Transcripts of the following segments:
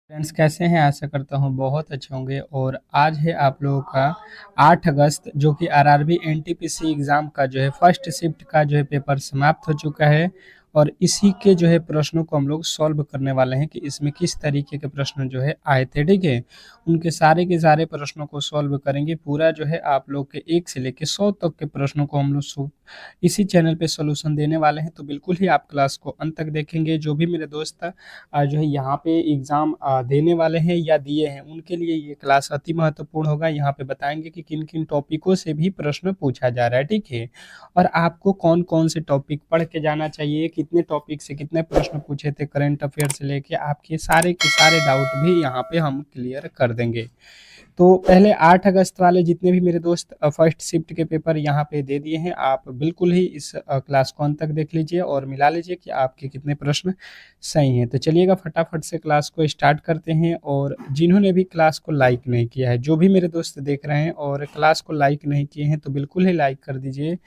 Friends कैसे हैं? आशा करता हूँ बहुत अच्छे होंगे। और आज है आप लोगों का 8 अगस्त, जो कि आरआरबी एनटीपीसी एग्ज़ाम का जो है फर्स्ट शिफ्ट का जो है पेपर समाप्त हो चुका है। और इसी के जो है प्रश्नों को हम लोग सॉल्व करने वाले हैं कि इसमें किस तरीके के प्रश्न जो है आए थे, ठीक है। उनके सारे के सारे प्रश्नों को सॉल्व करेंगे। पूरा जो है आप लोग के 1 से लेके 100 तक के प्रश्नों को हम लोग इसी चैनल पे सॉल्यूशन देने वाले हैं। तो बिल्कुल ही आप क्लास को अंत तक देखेंगे। जो भी मेरे दोस्त जो है यहाँ पे एग्ज़ाम देने वाले हैं या दिए हैं, उनके लिए ये क्लास अति महत्वपूर्ण होगा। यहाँ पे बताएंगे कि किन किन टॉपिकों से भी प्रश्न पूछा जा रहा है, ठीक है। और आपको कौन कौन से टॉपिक पढ़ के जाना चाहिए, कितने टॉपिक से कितने प्रश्न पूछे थे करंट अफेयर से लेके, आपके सारे के सारे डाउट भी यहाँ पे हम क्लियर कर देंगे। तो पहले 8 अगस्त वाले जितने भी मेरे दोस्त फर्स्ट शिफ्ट के पेपर यहाँ पे दे दिए हैं, आप बिल्कुल ही इस क्लास को अंत तक देख लीजिए और मिला लीजिए कि आपके कितने प्रश्न सही हैं। तो चलिएगा फटाफट से क्लास को स्टार्ट करते हैं। और जिन्होंने भी क्लास को लाइक नहीं किया है, जो भी मेरे दोस्त देख रहे हैं और क्लास को लाइक नहीं किए हैं, तो बिल्कुल ही लाइक कर दीजिए।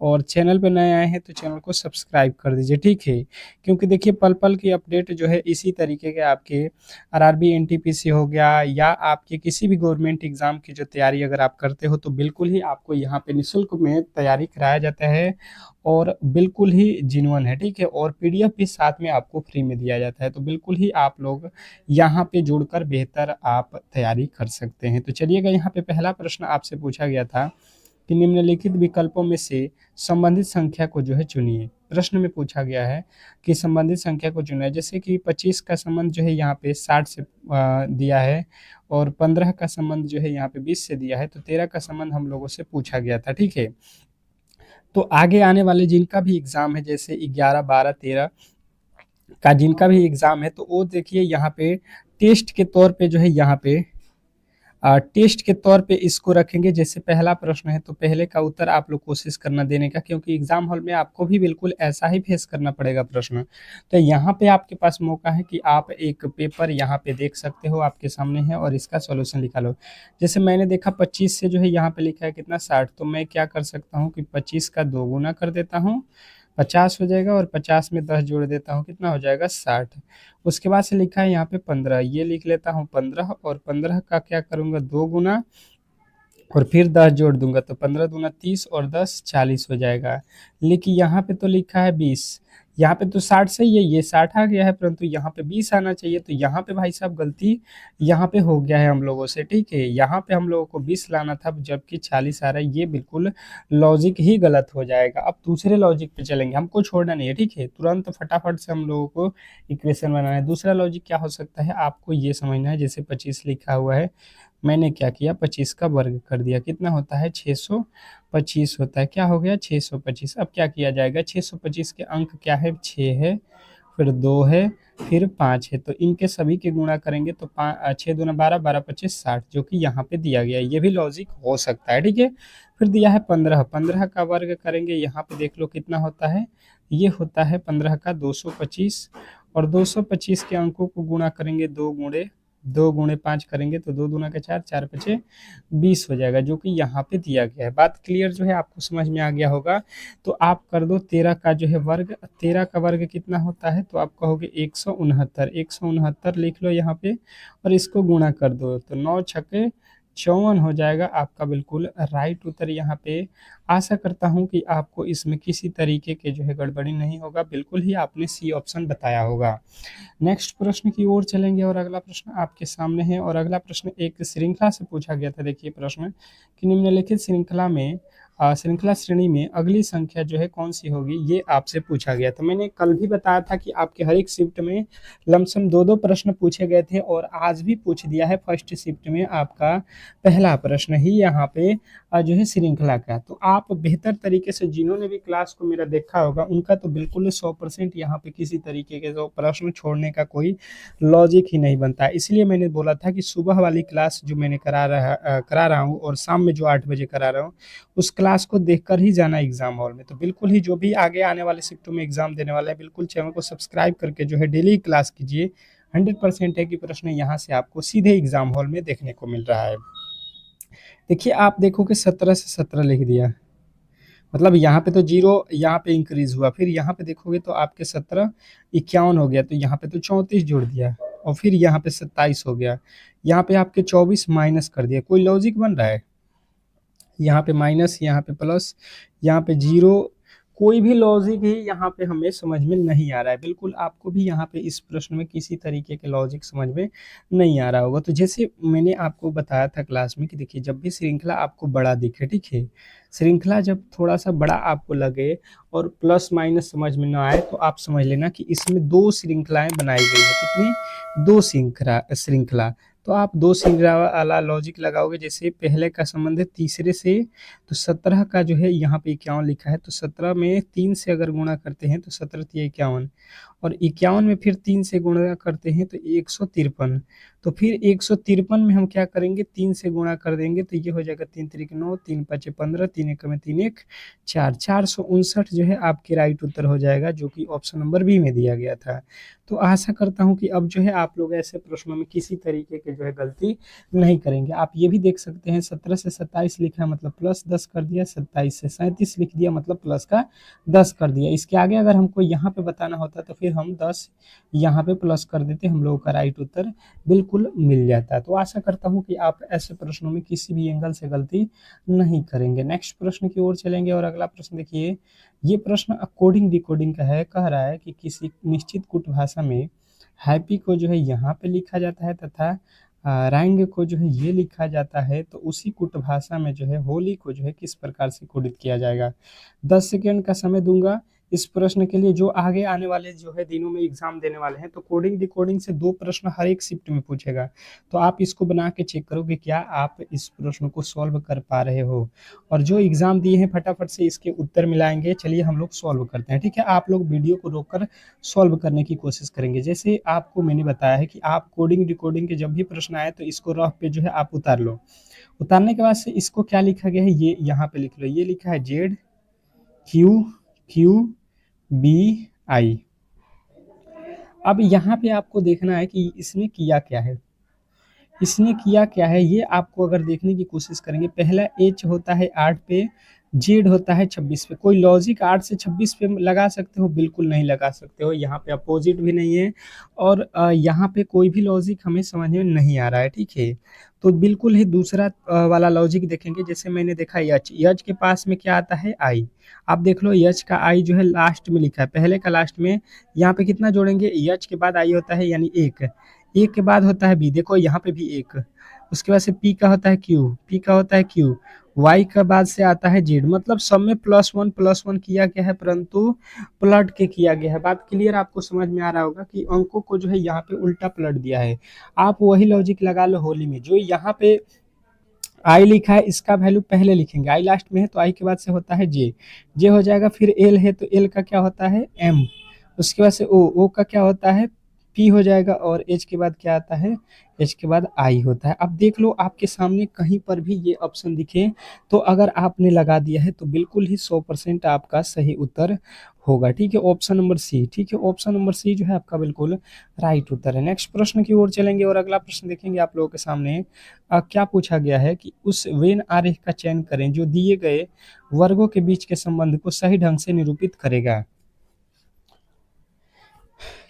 और चैनल पे नए आए हैं तो चैनल को सब्सक्राइब कर दीजिए, ठीक है। क्योंकि देखिए पल पल की अपडेट जो है इसी तरीके के आपके आरआरबी एनटीपीसी हो गया या आपके किसी भी गवर्नमेंट एग्जाम की जो तैयारी अगर आप करते हो, तो बिल्कुल ही आपको यहाँ पे निःशुल्क में तैयारी कराया जाता है। और बिल्कुल ही जिन्वन है, ठीक है। और पीडीएफ भी साथ में आपको फ्री में दिया जाता है। तो बिल्कुल ही आप लोग यहाँ पे जुड़कर बेहतर आप तैयारी कर सकते हैं। तो चलिएगा, यहाँ पे पहला प्रश्न आपसे पूछा गया था कि निम्नलिखित विकल्पों में से संबंधित संख्या को जो है चुनिए। प्रश्न में पूछा गया है कि संबंधित संख्या को चुना है। जैसे कि 25 का संबंध जो है यहाँ पे 60 से दिया है, और 15 का संबंध जो है यहाँ पे 20 से दिया है। तो 13 का संबंध हम लोगों से पूछा गया था, ठीक है। तो आगे आने वाले जिनका भी एग्जाम है, जैसे 11, 12, 13 का जिनका भी एग्जाम है, तो वो देखिए यहाँ पे टेस्ट के तौर पे जो है यहाँ पे टेस्ट के तौर पे इसको रखेंगे। जैसे पहला प्रश्न है, तो पहले का उत्तर आप लोग कोशिश करना देने का, क्योंकि एग्जाम हॉल में आपको भी बिल्कुल ऐसा ही फेस करना पड़ेगा प्रश्न। तो यहाँ पे आपके पास मौका है कि आप एक पेपर यहाँ पे देख सकते हो, आपके सामने है, और इसका सॉल्यूशन निकालो। जैसे मैंने देखा 25 से जो है यहाँ पे लिखा है कितना 60, तो मैं क्या कर सकता हूँ कि 25 का 2 गुना कर देता हूँ, 50 हो जाएगा, और 50 में 10 जोड़ देता हूँ, कितना हो जाएगा 60। उसके बाद से लिखा है यहाँ पे 15, ये लिख लेता हूँ 15, और 15 का क्या करूँगा 2 गुना, और फिर 10 जोड़ दूंगा, तो 15 दूना 30 और 10 40 हो जाएगा। लेकिन यहाँ पे तो लिखा है 20, यहाँ पे तो 60 सही है, ये 60 आ गया है, परंतु यहाँ पे 20 आना चाहिए। तो यहाँ पे भाई साहब गलती यहाँ पे हो गया है हम लोगों से, ठीक है। यहाँ पे हम लोगों को 20 लाना था, जबकि 40 आ रहा है। ये बिल्कुल लॉजिक ही गलत हो जाएगा। अब दूसरे लॉजिक पे चलेंगे, हमको छोड़ना नहीं है, ठीक है। तुरंत फटाफट से हम लोगों को इक्वेशन बनाना है। दूसरा लॉजिक क्या हो सकता है, आपको ये समझना है। जैसे 25 लिखा हुआ है, मैंने क्या किया 25 का वर्ग कर दिया, कितना होता है 625 होता है। क्या हो गया 625। अब क्या किया जाएगा, 625 के अंक क्या है 6 है, फिर 2 है, फिर 5 है। तो इनके सभी के गुणा करेंगे तो 6 दूना 12, 12 25 60, जो कि यहाँ पे दिया गया है। ये भी लॉजिक हो सकता है, ठीक है। फिर दिया है 15, 15 का वर्ग करेंगे, यहाँ पे देख लो कितना होता है, ये होता है 15 का 225। और 225 के अंकों को गुणा करेंगे, 2 गुणे 5 करेंगे, तो 2 दूना का 4, 4 पचे 20 हो जाएगा, जो कि यहाँ पे दिया गया है। बात क्लियर जो है आपको समझ में आ गया होगा। तो आप कर दो 13 का जो है वर्ग, 13 का वर्ग कितना होता है, तो आप कहोगे 169, 169 लिख लो यहाँ पे, और इसको गुणा कर दो, तो 9 छक्के 54 हो जाएगा आपका बिल्कुल राइट उत्तर यहाँ पे। आशा करता हूँ कि आपको इसमें किसी तरीके के जो है गड़बड़ी नहीं होगा, बिल्कुल ही आपने सी ऑप्शन बताया होगा। नेक्स्ट प्रश्न की ओर चलेंगे, और अगला प्रश्न आपके सामने है। और अगला प्रश्न एक श्रृंखला से पूछा गया था। देखिए प्रश्न कि निम्नलिखित श्रृंखला श्रेणी में अगली संख्या जो है कौन सी होगी, ये आपसे पूछा गया था। मैंने कल भी बताया था कि आपके हर एक शिफ्ट में लमसम 2-2 प्रश्न पूछे गए थे, और आज भी पूछ दिया है फर्स्ट शिफ्ट में आपका पहला प्रश्न ही यहाँ पे जो है श्रृंखला का। तो आप बेहतर तरीके से जिन्होंने भी क्लास को मेरा देखा होगा, उनका तो बिल्कुल 100% यहाँ पे किसी तरीके के जो प्रश्न छोड़ने का कोई लॉजिक ही नहीं बनता है। इसलिए मैंने बोला था कि सुबह वाली क्लास जो मैंने करा रहा हूँ, और शाम में जो 8 बजे करा रहा हूँ, उस क्लास को देखकर ही जाना एग्जाम हॉल में। तो बिल्कुल ही जो भी आगे आने वाले शिफ्टों में एग्जाम देने वाला है, बिल्कुल चैनल को सब्सक्राइब करके जो है डेली क्लास कीजिए। 100% है कि प्रश्न यहाँ से आपको सीधे एग्जाम हॉल में देखने को मिल रहा है। देखिए आप देखोगे 17 से 17 लिख दिया, मतलब यहाँ पे तो जीरो यहाँ पे इंक्रीज हुआ। फिर यहाँ पे देखोगे तो आपके 17 51 हो गया, तो यहाँ पे तो 34 जोड़ दिया। और फिर यहाँ पे 27 हो गया, यहाँ पे आपके 24 माइनस कर दिया, कोई लॉजिक बन रहा है? यहाँ पे माइनस, यहाँ पे प्लस, यहाँ पे जीरो, कोई भी लॉजिक ही यहाँ पे हमें समझ में नहीं आ रहा है। बिल्कुल आपको भी यहाँ पे इस प्रश्न में किसी तरीके के लॉजिक समझ में नहीं आ रहा होगा। तो जैसे मैंने आपको बताया था क्लास में कि देखिए जब भी श्रृंखला आपको बड़ा दिखे, ठीक है, श्रृंखला जब थोड़ा सा बड़ा आपको लगे और प्लस माइनस समझ में ना आए तो आप समझ लेना कि इसमें दो श्रृंखलाएं बनाई गई है। कितनी? दो श्रृंखला श्रृंखला। तो आप दो श्रृंखला वाला लॉजिक लगाओगे, जैसे पहले का संबंध है तीसरे से, तो 17 का जो है यहाँ पे 51 लिखा है, तो 17 में 3 से अगर गुणा करते हैं तो 17 तिया 51, और 51 में फिर 3 से गुणा करते हैं तो 153। तो फिर 153 में हम क्या करेंगे, 3 से गुणा कर देंगे तो ये हो जाएगा 3 तिरिक 9, 3 पचे 15, 3 एक में 3 एक 4, 459 जो है आपके राइट उत्तर हो जाएगा, जो कि ऑप्शन नंबर बी में दिया गया था। तो आशा करता हूँ कि अब जो है आप लोग ऐसे प्रश्नों में किसी तरीके के जो है गलती नहीं करेंगे। आप ये भी देख सकते हैं 17 से 27 लिखा है मतलब प्लस 10 कर दिया, 27 से 37 लिख दिया मतलब प्लस का 10 कर दिया। इसके आगे अगर हमको यहाँ पे बताना होता तो फिर हम 10 यहाँ पे प्लस कर देते, हम लोगों का राइट उत्तर बिल्कुल मिल जाता। तो आशा करता हूँ कि आप ऐसे प्रश्नों में किसी भी एंगल से गलती नहीं करेंगे। नेक्स्ट प्रश्न की ओर चलेंगे और अगला प्रश्न देखिए, ये प्रश्न अकोर्डिंग डिकोडिंग का है। कह रहा है कि किसी निश्चित कुट भाषा में हैप्पी को जो है यहाँ पे लिखा जाता है तथा रैंग को जो है ये लिखा जाता है, तो उसी कुट भाषा में जो है होली को जो है किस प्रकार से कोडित किया जाएगा। 10 सेकेंड का समय दूंगा इस प्रश्न के लिए। जो आगे आने वाले जो है दिनों में एग्जाम देने वाले हैं तो कोडिंग डिकोडिंग से 2 प्रश्न हर एक शिफ्ट में पूछेगा, तो आप इसको बना के चेक करो कि क्या आप इस प्रश्न को सॉल्व कर पा रहे हो। और जो एग्जाम दिए हैं फटाफट से इसके उत्तर मिलाएंगे। चलिए हम लोग सॉल्व करते हैं, ठीक है। आप लोग वीडियो को रोककर सॉल्व करने की कोशिश करेंगे। जैसे आपको मैंने बताया है कि आप कोडिंग डिकोडिंग के जब भी प्रश्न आए तो इसको रफ पे जो है आप उतार लो। उतारने के बाद से इसको क्या लिखा गया है ये यहाँ पे लिख लो। ये लिखा है Z Q Q B I. अब यहाँ पे आपको देखना है कि इसने किया क्या है। इसने किया क्या है ये आपको अगर देखने की कोशिश करेंगे, पहला एच होता है 8 पे, जेड होता है 26 पे। कोई लॉजिक 8 से 26 पे लगा सकते हो? बिल्कुल नहीं लगा सकते हो। यहाँ पे अपोजिट भी नहीं है और यहाँ पे कोई भी लॉजिक हमें समझ में नहीं आ रहा है, ठीक है। तो बिल्कुल ही दूसरा वाला लॉजिक देखेंगे। जैसे मैंने देखा यच, यच के पास में क्या आता है? आई। आप देख लो यच का आई जो है लास्ट में लिखा है, पहले का लास्ट में। यहाँ पे कितना जोड़ेंगे? यच के बाद आई होता है यानी एक, एक के बाद होता है बी, देखो यहाँ पे भी एक, उसके बाद से पी का होता है क्यू, पी का होता है क्यू, वाई का बाद से आता है जेड। मतलब सब में प्लस वन किया गया है परंतु पलट के किया गया है। बात क्लियर आपको समझ में आ रहा होगा कि अंकों को जो है यहाँ पे उल्टा पलट दिया है। आप वही लॉजिक लगा लो होली में। जो यहाँ पे आई लिखा है इसका वैल्यू पहले लिखेंगे, आई लास्ट में है तो आई के बाद से होता है जे, जे हो जाएगा। फिर एल है तो एल का क्या होता है? एम। उसके बाद से ओ, ओ का क्या होता है? पी हो जाएगा। और एच के बाद क्या आता है? एच के बाद आई होता है। अब देख लो आपके सामने कहीं पर भी ये ऑप्शन दिखे तो अगर आपने लगा दिया है तो बिल्कुल ही 100% आपका सही उत्तर होगा, ठीक है। ऑप्शन नंबर सी, ठीक है, ऑप्शन नंबर सी जो है आपका बिल्कुल राइट उत्तर है। नेक्स्ट प्रश्न की ओर चलेंगे और अगला प्रश्न देखेंगे आप लोगों के सामने। क्या पूछा गया है कि उस वेन आरेख का चयन करें जो दिए गए वर्गों के बीच के संबंध को सही ढंग से निरूपित करेगा।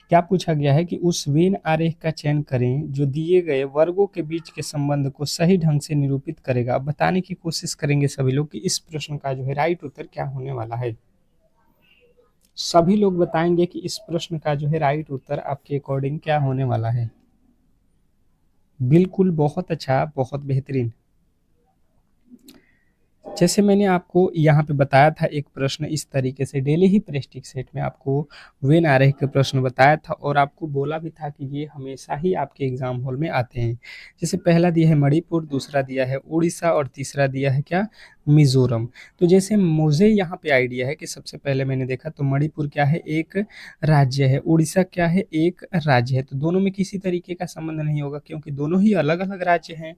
क्या पूछा गया है कि उस वेन आरेख का चयन करें जो दिए गए वर्गों के बीच के संबंध को सही ढंग से निरूपित करेगा। अब बताने की कोशिश करेंगे सभी लोग कि इस प्रश्न का जो है राइट उत्तर क्या होने वाला है। सभी लोग बताएंगे कि इस प्रश्न का जो है राइट उत्तर आपके अकॉर्डिंग क्या होने वाला है। बिल्कुल, बहुत अच्छा, बहुत बेहतरीन। जैसे मैंने आपको यहाँ पे बताया था एक प्रश्न इस तरीके से, डेली ही प्रेस्टिक सेट में आपको वेन आरेख के प्रश्न बताया था और आपको बोला भी था कि ये हमेशा ही आपके एग्जाम हॉल में आते हैं। जैसे पहला दिया है मणिपुर, दूसरा दिया है उड़ीसा और तीसरा दिया है क्या? मिजोरम। तो जैसे मुझे यहाँ पे आइडिया है कि सबसे पहले मैंने देखा तो मणिपुर क्या है? एक राज्य है। उड़ीसा क्या है? एक राज्य है। तो दोनों में किसी तरीके का संबंध नहीं होगा क्योंकि दोनों ही अलग अलग राज्य हैं।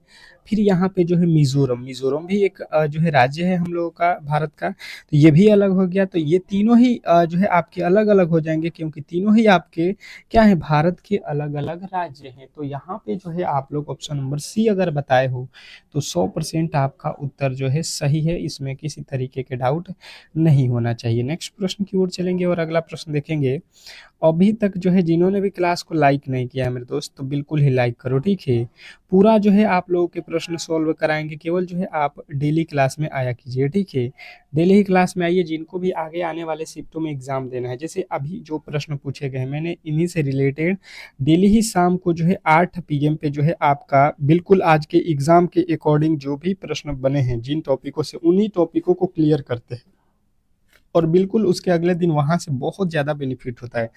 फिर यहाँ पे जो है मिजोरम, मिजोरम भी एक जो है राज्य है हम लोगों का भारत का, तो ये भी अलग हो गया। तो ये तीनों ही जो है आपके अलग अलग हो जाएंगे क्योंकि तीनों ही आपके क्या है? भारत के अलग अलग राज्य हैं। तो यहाँ पे जो है आप लोग ऑप्शन नंबर सी अगर बताए हो तो 100% आपका उत्तर जो है सही है, इसमें किसी तरीके के डाउट नहीं होना चाहिए। नेक्स्ट प्रश्न की ओर चलेंगे और अगला प्रश्न देखेंगे अभी तक जो है जिन्होंने भी क्लास को लाइक नहीं किया है मेरे दोस्त, तो बिल्कुल ही लाइक करो, ठीक है। पूरा जो है आप लोगों के प्रश्न सॉल्व कराएंगे, केवल जो है आप डेली क्लास में आया कीजिए, ठीक है। डेली ही क्लास में आइए, जिनको भी आगे आने वाले शिफ्टों में एग्जाम देना है, जैसे अभी जो प्रश्न पूछे गए हैं मैंने इन्हीं से रिलेटेड डेली ही शाम को जो है 8 PM पे जो है आपका बिल्कुल आज के एग्जाम के अकॉर्डिंग जो भी प्रश्न बने हैं जिन टॉपिकों से, उन्हीं टॉपिकों को क्लियर करते हैं, और बिल्कुल उसके अगले दिन वहां से बहुत ज्यादा बेनिफिट होता है।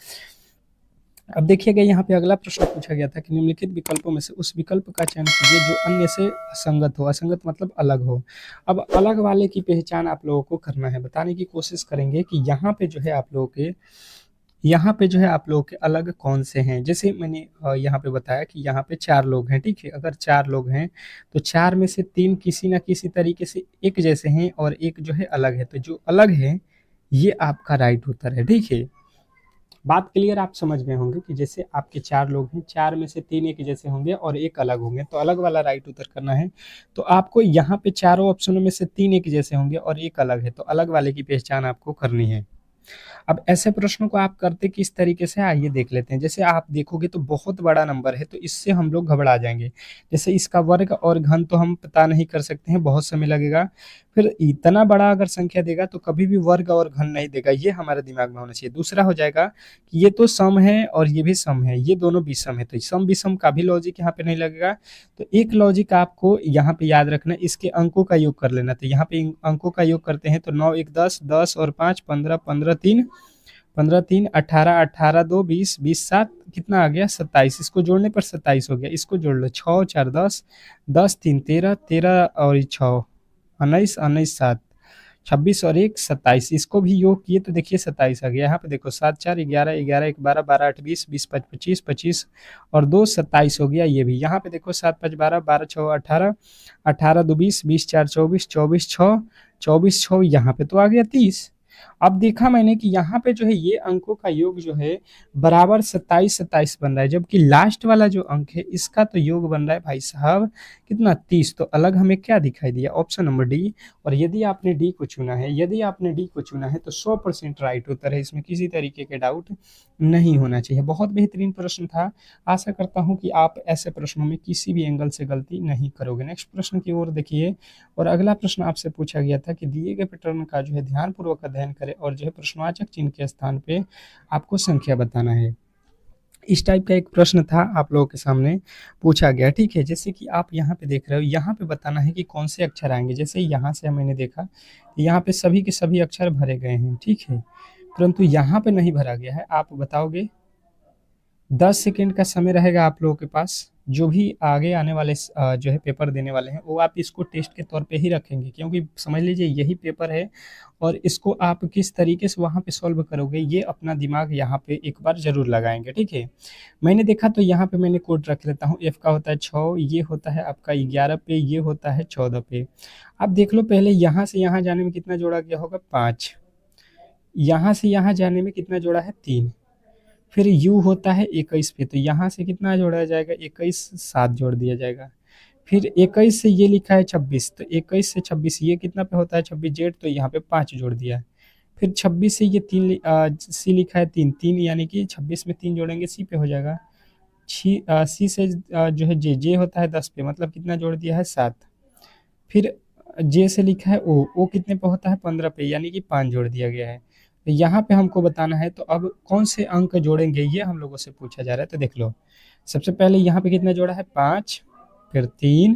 अब देखिएगा यहाँ पे अगला प्रश्न पूछा गया था कि निम्नलिखित विकल्पों में से उस विकल्प का चयन कीजिए जो अन्य से असंगत हो। असंगत मतलब अलग हो। अब अलग वाले की पहचान आप लोगों को करना है, बताने की कोशिश करेंगे कि यहाँ पे जो है आप लोगों के, यहाँ पे जो है आप लोगों के अलग कौन से हैं। जैसे मैंने यहाँ पे बताया कि यहाँ पे 4 लोग हैं, ठीक है। अगर 4 लोग हैं तो 4 में से 3 किसी ना किसी तरीके से एक जैसे हैं और एक जो है अलग है, तो जो अलग है ये आपका राइट उत्तर है, ठीक है। बात क्लियर आप समझ गए होंगे कि जैसे आपके 4 लोग हैं, 4 में से 3 एक जैसे होंगे और एक अलग होंगे, तो अलग वाला राइट उत्तर करना है। तो आपको यहाँ पे चारों ऑप्शनों में से 3 एक जैसे होंगे और एक अलग है, तो अलग वाले की पहचान आपको करनी है। अब ऐसे प्रश्नों को आप करते किस तरीके से, आइए देख लेते हैं। जैसे आप देखोगे तो बहुत बड़ा नंबर है, तो इससे हम लोग घबरा जाएंगे। जैसे इसका वर्ग और घन तो हम पता नहीं कर सकते हैं, बहुत समय लगेगा। फिर इतना बड़ा अगर संख्या देगा तो कभी भी वर्ग और घन नहीं देगा, ये हमारे दिमाग में होना चाहिए। दूसरा हो जाएगा कि ये तो सम है और ये भी सम है, ये दोनों विषम है, तो सम विषम का भी लॉजिक यहाँ पे नहीं लगेगा। तो एक लॉजिक आपको यहाँ पे याद रखना, इसके अंकों का योग कर लेना। तो यहाँ पे अंकों का योग करते हैं तो 9 1 10, 10 और 5 15, 15 3, 15 3 18, 18 2 20, 20 7 कितना आ गया 27। इसको जोड़ने पर 27 हो गया। इसको जोड़ लो, 6 4 10, 10 3 13, 13 और 6 19, 19 7, 26 और 1 27। इसको भी योग किए तो देखिए 27 आ गया। यहाँ पे देखो 7 4 11, 11 1 12, 12 8 20, 20 5 25, 25 और 2 27 हो गया। ये भी यहाँ पे देखो 7 5 12, 12 6 18, 18 2 20, 20 4 24, 24 6, 24 6 यहाँ पे तो आ गया 30। अब देखा मैंने कि यहाँ पे जो है ये अंकों का योग जो है बराबर 27 27 बन रहा है, जबकि लास्ट वाला जो अंक है इसका तो योग बन रहा है भाई साहब कितना 30। तो अलग हमें क्या दिखाई दिया, ऑप्शन नंबर डी। और यदि आपने डी को चुना है, यदि आपने डी को चुना है तो 100% राइट उत्तर है, इसमें किसी तरीके के डाउट नहीं होना चाहिए। बहुत बेहतरीन प्रश्न था। आशा करता हूँ कि आप ऐसे प्रश्नों में किसी भी एंगल से गलती नहीं करोगे। नेक्स्ट प्रश्न की ओर देखिए। और अगला प्रश्न आपसे पूछा गया था कि दिए गए पैटर्न का जो है ध्यानपूर्वक अध्ययन करें और जो है प्रश्नवाचक चिन्ह के स्थान पे आपको संख्या बताना है। इस टाइप का एक प्रश्न था आप लोगों के सामने पूछा गया, ठीक है। जैसे कि आप यहाँ पे देख रहे हो, यहाँ पे बताना है कि कौन से अक्षर आएंगे। जैसे यहाँ से मैंने देखा, यहाँ पे सभी के सभी अक्षर भरे गए हैं, ठीक है, परंतु यहाँ पे नहीं भरा गया है। आप बताओगे, 10 सेकेंड का समय रहेगा आप लोगों के पास। जो भी आगे आने वाले जो है पेपर देने वाले हैं, वो आप इसको टेस्ट के तौर पे ही रखेंगे, क्योंकि समझ लीजिए यही पेपर है। और इसको आप किस तरीके से वहाँ पे सॉल्व करोगे, ये अपना दिमाग यहाँ पे एक बार जरूर लगाएंगे, ठीक है। मैंने देखा तो यहाँ पे मैंने कोड रख लेता हूँ। एफ का होता है 6, ये होता है आपका 11 पे, ये होता है 14 पे। अब देख लो, पहले यहाँ से यहाँ जाने में कितना जोड़ा गया होगा, 5। यहाँ से यहाँ जाने में कितना जोड़ा है, 3। फिर u होता है 21 पे, तो यहाँ से कितना जोड़ा जाएगा, 21 7 जोड़ दिया जाएगा। फिर 21 से ये लिखा है 26, तो 21 से 26 ये कितना पे होता है, 26 जेड, तो यहाँ पे 5 जोड़ दिया। फिर 26 से ये 3 सी लिखा है 3 3, यानी कि 26 में 3 जोड़ेंगे सी पे हो जाएगा। सी से जो है जे होता है 10 पे, मतलब कितना जोड़ दिया है, 7। फिर जे से लिखा है ओ कितने पे होता है, 15 पे, यानी कि 5 जोड़ दिया गया है। तो यहाँ पे हमको बताना है, तो अब कौन से अंक जोड़ेंगे ये हम लोगों से पूछा जा रहा है। तो देख लो, सबसे पहले यहाँ पे कितना जोड़ा है, 5, फिर 3,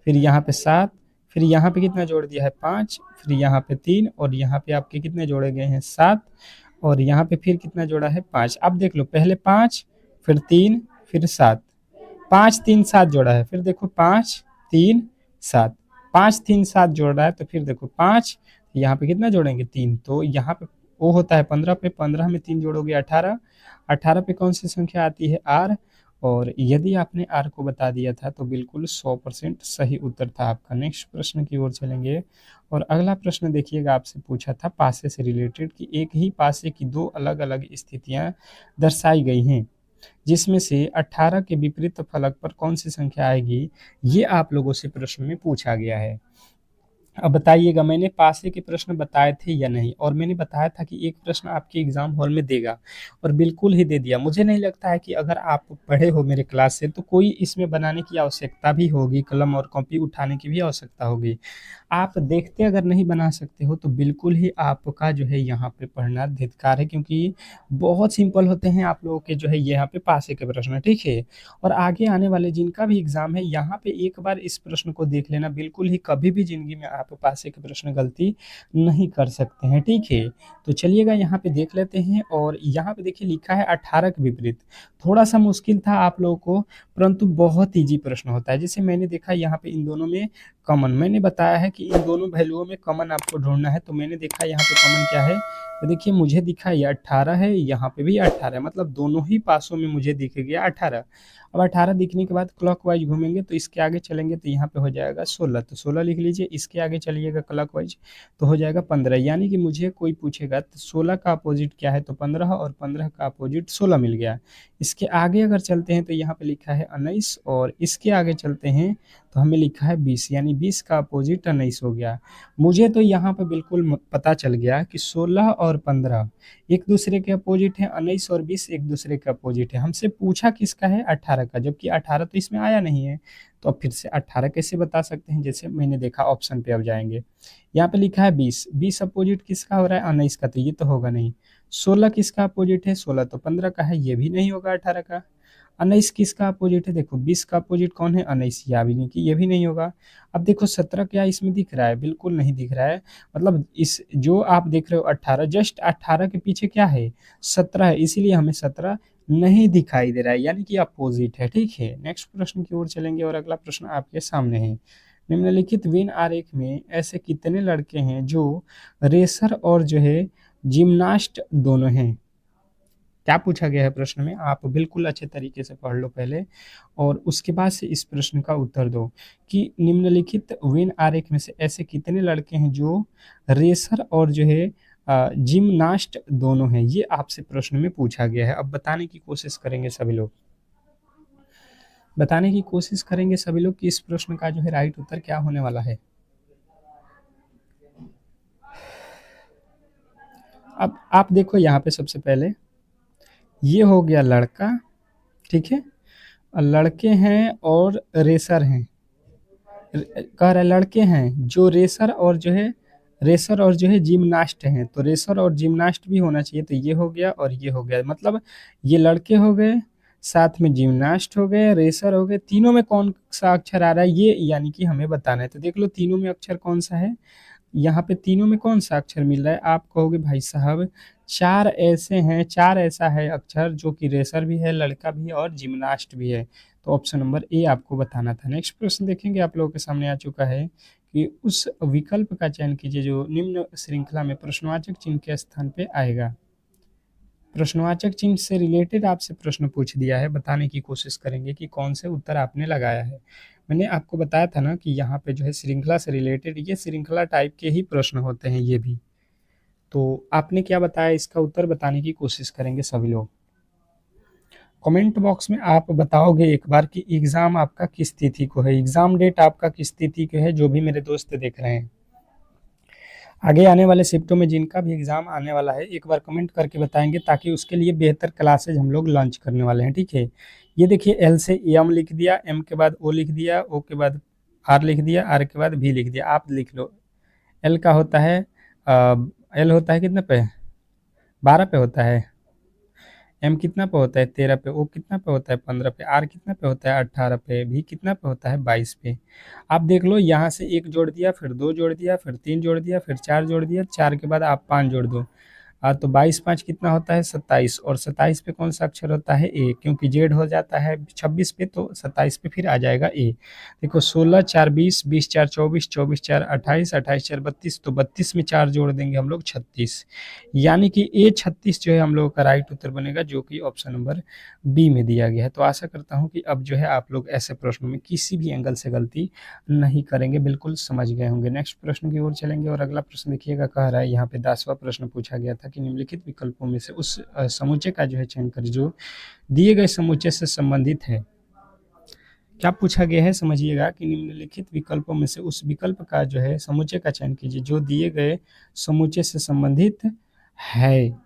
फिर यहाँ पे 7, फिर यहाँ पे कितना जोड़ दिया है, 5, फिर यहाँ पे 3, और यहाँ पे आपके कितने जोड़े गए हैं, 7, और यहाँ पे फिर कितना जोड़ा है, 5। अब देख लो, पहले 5, फिर 3, फिर 7, 5 3 7 जोड़ा है। फिर देखो 5 3 7, 5 3 7 जोड़ रहा है, तो फिर देखो 5, यहाँ पे कितना जोड़ेंगे, 3। तो यहाँ पे वो होता है 15 पे, 15 में 3 जोड़ोगे 18, 18 पे कौन सी संख्या आती है, आर। और यदि आपने आर को बता दिया था तो बिल्कुल 100% सही उत्तर था आपका। नेक्स्ट प्रश्न की ओर चलेंगे। और अगला प्रश्न देखिएगा, आपसे पूछा था पासे से रिलेटेड कि एक ही पासे की दो अलग अलग स्थितियां दर्शाई गई हैं, जिसमें से 18 के विपरीत फलक पर कौन सी संख्या आएगी, ये आप लोगों से प्रश्न में पूछा गया है। अब बताइएगा, मैंने पासे के प्रश्न बताए थे या नहीं, और मैंने बताया था कि एक प्रश्न आपके एग्जाम हॉल में देगा, और बिल्कुल ही दे दिया। मुझे नहीं लगता है कि अगर आप पढ़े हो मेरे क्लास से तो कोई इसमें बनाने की आवश्यकता भी होगी, कलम और कॉपी उठाने की भी आवश्यकता होगी। आप देखते अगर नहीं बना सकते हो तो बिल्कुल ही आपका जो है यहाँ पे पढ़ना धिक्कार है, क्योंकि बहुत सिंपल होते हैं आप लोगों के जो है यहाँ पे पासे के प्रश्न, ठीक है। और आगे आने वाले जिनका भी एग्जाम है यहाँ पे एक बार इस प्रश्न को देख लेना, बिल्कुल ही कभी भी जिंदगी में आप पासे के प्रश्न गलती नहीं कर सकते हैं, ठीक है। तो चलिएगा यहाँ पे देख लेते हैं, और यहाँ पे देखिए लिखा है 18 के विपरीत। थोड़ा सा मुश्किल था आप लोगों को, परंतु बहुत ईजी प्रश्न होता है। जैसे मैंने देखा यहाँ पे इन दोनों में कॉमन, मैंने बताया है कि इन दोनों वैल्यूओं में कॉमन आपको ढूंढना है, तो मैंने देखा यहाँ पे कॉमन क्या है, तो देखिए मुझे दिखा ये 18 है, यहाँ पे भी 18 है, मतलब दोनों ही पासों में मुझे दिख गया 18। अब 18 दिखने के बाद क्लॉकवाइज घूमेंगे तो इसके आगे चलेंगे तो यहाँ पे हो जाएगा 16, तो 16 लिख लीजिए। इसके आगे चलिएगा क्लॉकवाइज तो हो जाएगा 15, यानी कि मुझे कोई पूछेगा तो 16 का अपोजिट क्या है, तो 15, और 15 का अपोजिट 16 मिल गया। इसके आगे अगर चलते हैं तो यहाँ पे लिखा है 19, और इसके आगे चलते हैं तो हमें लिखा है 20, यानी 20 का अपोजिट 19 हो गया। मुझे तो यहाँ पे बिल्कुल पता चल गया कि 16 और 15 एक दूसरे के अपोजिट है, 19 और 20 एक दूसरे के अपोजिट है। हमसे पूछा किसका है, 18 का, जबकि 18 तो इसमें आया नहीं है। तो अब फिर से 18 कैसे बता सकते हैं, जैसे मैंने देखा ऑप्शन पे अब जाएंगे। यहाँ पे लिखा है 20, 20 अपोजिट किसका हो रहा है, 19 का, तो ये तो होगा नहीं। 16 किसका अपोजिट है, 16 तो 15 का है, ये भी नहीं होगा 18 का। 19 किसका अपोजिट है, देखो 20 का अपोजिट कौन है, 19, या भी नहीं, कि ये भी नहीं होगा। अब देखो 17 क्या इसमें दिख रहा है, बिल्कुल नहीं दिख रहा है। मतलब इस जो आप देख रहे हो 18, जस्ट 18 के पीछे क्या है, 17 है, इसीलिए हमें 17 नहीं दिखाई दे रहा है, यानी कि अपोजिट है, ठीक है। नेक्स्ट प्रश्न की ओर चलेंगे, और अगला प्रश्न आपके सामने है। निम्नलिखित वेन आरेख में ऐसे कितने लड़के हैं जो रेसर और जो है जिम्नास्ट दोनों हैं। क्या पूछा गया है प्रश्न में, आप बिल्कुल अच्छे तरीके से पढ़ लो पहले, और उसके बाद से इस प्रश्न का उत्तर दो कि निम्नलिखित वेन आरेख में से ऐसे कितने लड़के हैं जो रेसर और जो है जिम्नास्ट दोनों हैं। ये आपसे प्रश्न में पूछा गया है। अब बताने की कोशिश करेंगे सभी लोग, बताने की कोशिश करेंगे सभी लोग कि इस प्रश्न का जो है राइट उत्तर क्या होने वाला है। अब आप देखो यहाँ पे सबसे पहले ये हो गया लड़का, ठीक है, लड़के हैं और रेसर हैं। कह रहा है लड़के हैं जो रेसर और जो है, रेसर और जो है जिम्नास्ट हैं, तो रेसर और जिम्नास्ट भी होना चाहिए, तो ये हो गया और ये हो गया, मतलब ये लड़के हो गए, साथ में जिम्नास्ट हो गए, रेसर हो गए। तीनों में कौन सा अक्षर आ रहा है ये, यानी कि हमें बताना है। तो देख लो तीनों में अक्षर कौन सा है, यहाँ पे तीनों में कौन सा अक्षर मिल रहा है। आप कहोगे भाई साहब चार ऐसे हैं, चार ऐसा है अक्षर जो कि रेसर भी है, लड़का भी है और जिम्नास्ट भी है, तो ऑप्शन नंबर ए आपको बताना था। नेक्स्ट प्रश्न देखेंगे, आप लोगों के सामने आ चुका है कि उस विकल्प का चयन कीजिए जो निम्न श्रृंखला में प्रश्नवाचक चिन्ह के स्थान पे आएगा। प्रश्नवाचक चिन्ह से रिलेटेड आपसे प्रश्न पूछ दिया है, बताने की कोशिश करेंगे कि कौन से उत्तर आपने लगाया है। मैंने आपको बताया था ना कि यहाँ पे जो है श्रृंखला से रिलेटेड ये श्रृंखला टाइप के ही प्रश्न होते हैं ये भी। तो आपने क्या बताया, इसका उत्तर बताने की कोशिश करेंगे सभी लोग। कमेंट बॉक्स में आप बताओगे एक बार कि एग्जाम आपका किस तिथि को है, एग्जाम डेट आपका किस तिथि को है, जो भी मेरे दोस्त देख रहे हैं। आगे आने वाले शिफ्टों में जिनका भी एग्ज़ाम आने वाला है एक बार कमेंट करके बताएंगे, ताकि उसके लिए बेहतर क्लासेज हम लोग लॉन्च करने वाले हैं, ठीक है। ये देखिए एल से एम लिख दिया, एम के बाद ओ लिख दिया, ओ के बाद आर लिख दिया, आर के बाद भी लिख दिया। आप लिख लो एल का होता है एल होता है कितने पे, 12 पे होता है, एम कितना पे होता है 13 पे, ओ कितना पे होता है 15 पे, आर कितना पे होता है 18 पे, भी कितना पे होता है 22 पे। आप देख लो यहाँ से एक जोड़ दिया, फिर दो जोड़ दिया, फिर तीन जोड़ दिया, फिर चार जोड़ दिया, चार के बाद आप पाँच जोड़ दो। तो 22 5 कितना होता है 27, और 27 पे कौन सा अक्षर होता है ए, क्योंकि जेड हो जाता है 26 पे, तो 27 पे फिर आ जाएगा ए। देखो 16 4 20, 20 4 24, 24 4 28, 28 4 32, तो 32 में चार जोड़ देंगे हम लोग 36, यानी कि ए 36 जो है हम लोगों का राइट उत्तर बनेगा, जो कि ऑप्शन नंबर बी में दिया गया है। तो आशा करता हूँ कि अब जो है आप लोग ऐसे प्रश्नों में किसी भी एंगल से गलती नहीं करेंगे, बिल्कुल समझ गए होंगे। नेक्स्ट प्रश्न की ओर चलेंगे, और अगला प्रश्न देखिएगा, कह रहा है यहाँ पे 10वां प्रश्न पूछा गया था कि निम्नलिखित विकल्पों में से उस समुच्चय का जो है चयन करें जो दिए गए समुच्चय से संबंधित है। क्या पूछा गया है समझिएगा कि निम्नलिखित विकल्पों में से उस विकल्प का जो है समुच्चय का चयन कीजिए जो दिए गए समुच्चय से संबंधित है।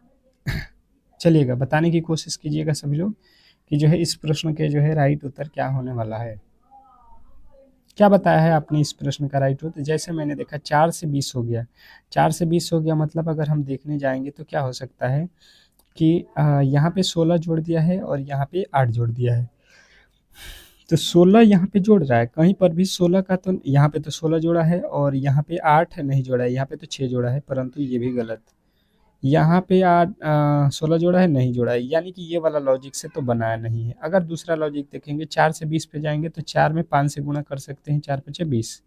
चलिएगा बताने की कोशिश कीजिएगा सभी लोग कि जो है इस प्रश्न के जो है राइट उत्तर क्या होने वाला है। क्या बताया है आपने इस प्रश्न का राइट उत्तर? जैसे मैंने देखा 4 से 20 हो गया, 4 से 20 हो गया मतलब अगर हम देखने जाएंगे तो क्या हो सकता है कि यहाँ पे 16 जोड़ दिया है और यहाँ पे 8 जोड़ दिया है। तो 16 यहाँ पे जोड़ रहा है, कहीं पर भी 16 का तो यहाँ पे तो 16 जोड़ा है और यहाँ पे 8 नहीं जोड़ा है, यहाँ पे तो 6 जोड़ा है, परंतु ये भी गलत। यहाँ पे 16 जोड़ा है, नहीं जोड़ा है, यानी कि ये वाला लॉजिक से तो बनाया नहीं है। अगर दूसरा लॉजिक देखेंगे 4 से 20 पे जाएंगे तो 4 में 5 से गुणा कर सकते हैं, 4 पचे 20,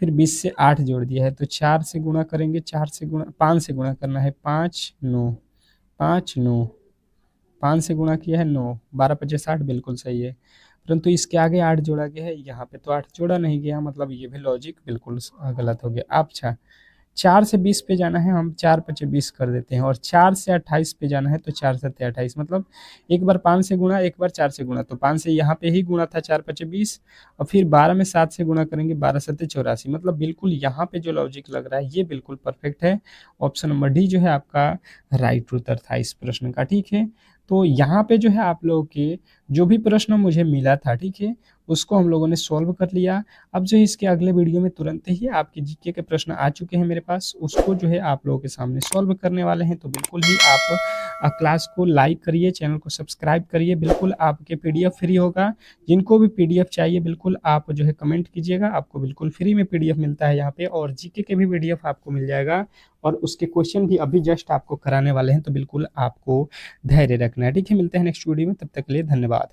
फिर 20 से 8 जोड़ दिया है तो 4 से गुणा करेंगे, 4 से गुणा 5 से गुणा करना है, 5 9 5 9 5 से गुणा किया है 9, 12 पचे 60 बिल्कुल सही है। परंतु इसके आगे 8 जोड़ा गया है, यहाँ पे तो 8 जोड़ा नहीं गया, मतलब ये भी लॉजिक बिल्कुल गलत हो गया। अच्छा 4 से 20 पे जाना है, हम 4 पचे 20 कर देते हैं और 4 से 28 पे जाना है तो 4 सत्ते 28, मतलब एक बार 5 से गुणा, एक बार 4 से गुणा, तो 5 से यहाँ पे ही गुणा था 4 पचे 20 और फिर 12 में 7 से गुणा करेंगे, 12 सत्ते 84, मतलब बिल्कुल यहाँ पे जो लॉजिक लग रहा है ये बिल्कुल परफेक्ट है। ऑप्शन नंबर डी जो है आपका राइट उत्तर था इस प्रश्न का, ठीक है। तो यहाँ पे जो है आप लोगों के जो भी प्रश्न मुझे मिला था, ठीक है, उसको हम लोगों ने सॉल्व कर लिया। अब जो इसके अगले वीडियो में तुरंत ही आपके जीके के प्रश्न आ चुके हैं मेरे पास, उसको जो है आप लोगों के सामने सॉल्व करने वाले हैं। तो बिल्कुल ही आप क्लास को लाइक करिए, चैनल को सब्सक्राइब करिए, बिल्कुल आपके पीडीएफ फ्री होगा। जिनको भी पीडीएफ चाहिए बिल्कुल आप जो है कमेंट कीजिएगा, आपको बिल्कुल फ्री में पीडीएफ मिलता है यहाँ पे, और जीके के भी पीडीएफ आपको मिल जाएगा और उसके क्वेश्चन भी अभी जस्ट आपको कराने वाले हैं। तो बिल्कुल आपको धैर्य रखना है, ठीक है। मिलते हैं नेक्स्ट वीडियो में, तब तक के लिए धन्यवाद।